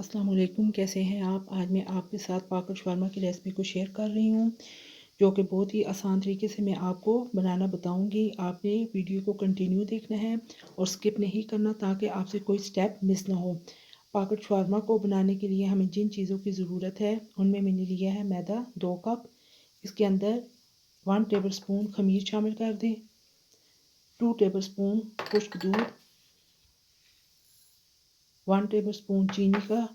अस्सलाम वालेकुम, कैसे हैं आप। आज मैं आपके साथ पाकट शवारमा की रेसिपी को शेयर कर रही हूँ, जो कि बहुत ही आसान तरीके से मैं आपको बनाना बताऊँगी। आपने वीडियो को कंटिन्यू देखना है और स्किप नहीं करना, ताकि आपसे कोई स्टेप मिस ना हो। पाकट शवारमा को बनाने के लिए हमें जिन चीज़ों की ज़रूरत है उनमें मैंने लिया है मैदा 2 कप। इसके अंदर 1 टेबल स्पून खमीर शामिल कर दें, 2 टेबल स्पून खुश्क दूध, 1 टेबल स्पून चीनी का,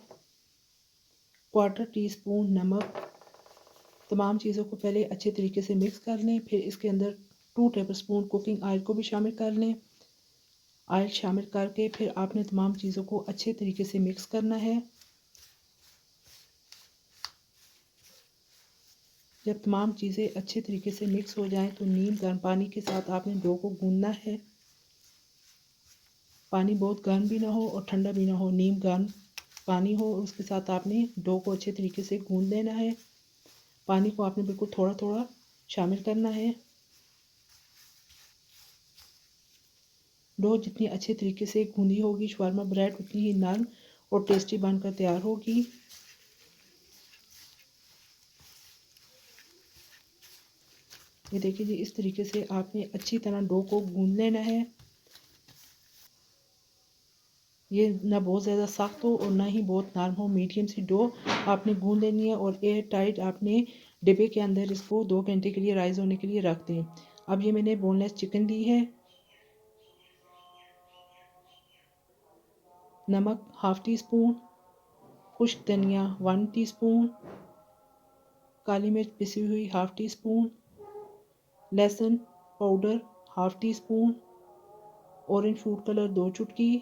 1/4 टीस्पून नमक। तमाम चीज़ों को पहले अच्छे तरीके से मिक्स कर लें। फिर इसके अंदर 2 टेबल स्पून कुकिंग ऑयल को भी शामिल कर लें। ऑयल शामिल करके फिर आपने तमाम चीज़ों को अच्छे तरीके से मिक्स करना है। जब तमाम चीज़ें अच्छे तरीके से मिक्स हो जाएं तो नीम गर्म पानी के साथ आपने डो को गूंदना है। पानी बहुत गर्म भी ना हो और ठंडा भी ना हो, नीम गर्म पानी हो, उसके साथ आपने डो को अच्छे तरीके से गूंद लेना है। पानी को आपने बिल्कुल थोड़ा थोड़ा शामिल करना है। डो जितनी अच्छे तरीके से गूंदी होगी शवारमा ब्रेड उतनी ही नरम और टेस्टी बनकर तैयार होगी। ये देखिए जी, इस तरीके से आपने अच्छी तरह डो को गूंद लेना है। ये ना बहुत ज़्यादा सख्त हो और ना ही बहुत नरम हो, मीडियम सी डो आपने गूंद लेनी है। और एयर टाइट आपने डिब्बे के अंदर इसको 2 घंटे के लिए राइस होने के लिए रख दें। अब ये मैंने बोनलेस चिकन ली है। नमक 1/2 टीस्पून, खुश्क धनिया 1 टीस्पून, काली मिर्च पिसी हुई 1/2 टीस्पून, लहसुन powder 1/2 teaspoon, orange food colour 2 चुटकी,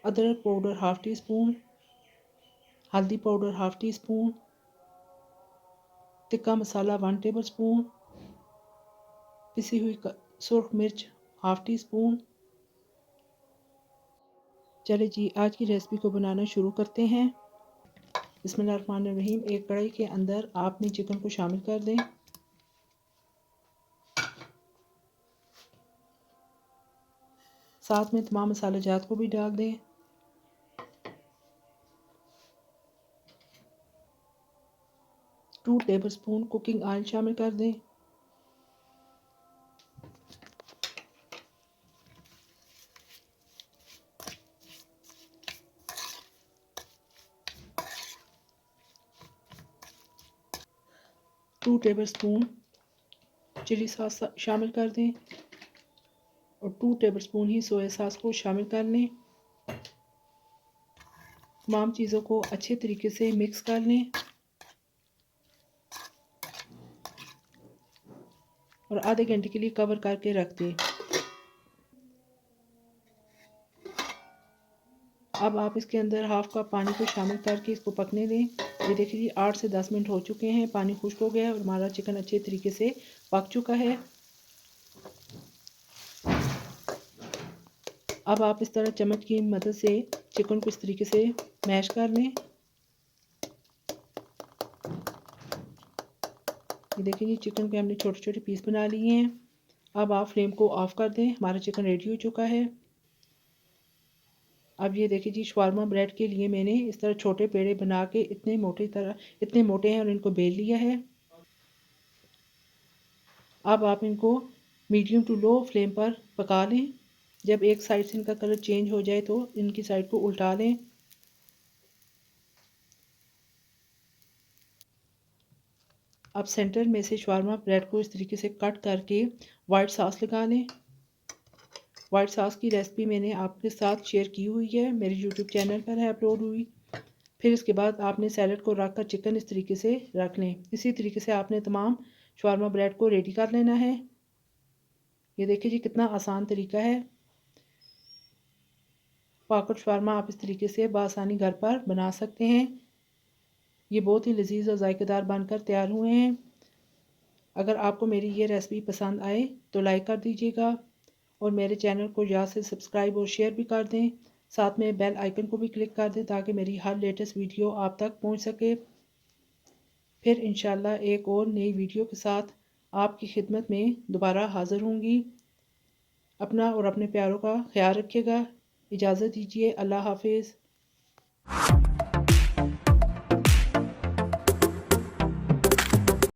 अदरक पाउडर 1/2 टीस्पून, हल्दी powder 1/2 teaspoon, tikka masala 1 table spoon, पिसी हुई सुर्ख मिर्च 1/2 टीस्पून। चले जी, आज की रेसिपी को बनाना शुरू करते हैं। बिस्मिल्लाहिर्रहमानिर्रहीम। एक कढ़ाई के अंदर आपने चिकन को शामिल कर दें। साथ में तमाम मसाले जात को भी डाल दें। Two tablespoon cooking oil शामिल कर दें। Two tablespoon chilli sauce शामिल कर दें और 2 टेबल स्पून ही सोया सॉस को शामिल कर लें। तमाम चीज़ों को अच्छे तरीके से मिक्स कर लें और आधे घंटे के लिए कवर करके रख दें। अब आप इसके अंदर 1/2 कप पानी को शामिल करके इसको पकने दें। ये देखिए जी, 8 से 10 मिनट हो चुके हैं, पानी खुश्क हो गया है और हमारा चिकन अच्छे तरीके से पक चुका है। अब आप इस तरह चम्मच की मदद से चिकन को इस तरीके से मैश कर लें। ये देखिए जी, चिकन के हमने छोटे छोटे पीस बना लिए हैं। अब आप फ्लेम को ऑफ कर दें, हमारा चिकन रेडी हो चुका है। अब ये देखिए जी, शवारमा ब्रेड के लिए मैंने इस तरह छोटे पेड़े बना के इतने मोटे हैं और इनको बेल लिया है। अब आप इनको मीडियम टू लो फ्लेम पर पका लें। जब एक साइड से इनका कलर चेंज हो जाए तो इनकी साइड को उल्टा लें। अब सेंटर में से शवारमा ब्रेड को इस तरीके से कट करके वाइट सॉस लगा लें। वाइट सॉस की रेसिपी मैंने आपके साथ शेयर की हुई है, मेरे यूट्यूब चैनल पर है अपलोड हुई। फिर इसके बाद आपने सैलड को रख कर चिकन इस तरीके से रख लें। इसी तरीके से आपने तमाम शवारमा ब्रेड को रेडी कर लेना है। ये देखिए जी, कितना आसान तरीका है। पाकट शवारमा आप इस तरीके से बआसानी घर पर बना सकते हैं। ये बहुत ही लजीज और जायकेदार बनकर तैयार हुए हैं। अगर आपको मेरी ये रेसिपी पसंद आए तो लाइक कर दीजिएगा और मेरे चैनल को याद से सब्सक्राइब और शेयर भी कर दें। साथ में बेल आइकन को भी क्लिक कर दें ताकि मेरी हर लेटेस्ट वीडियो आप तक पहुंच सके। फिर इंशाल्लाह एक और नई वीडियो के साथ आपकी खिदमत में दोबारा हाज़िर होंगी। अपना और अपने प्यारों का ख्याल रखिएगा। इजाज़त दीजिए। अल्लाह हाफिज़।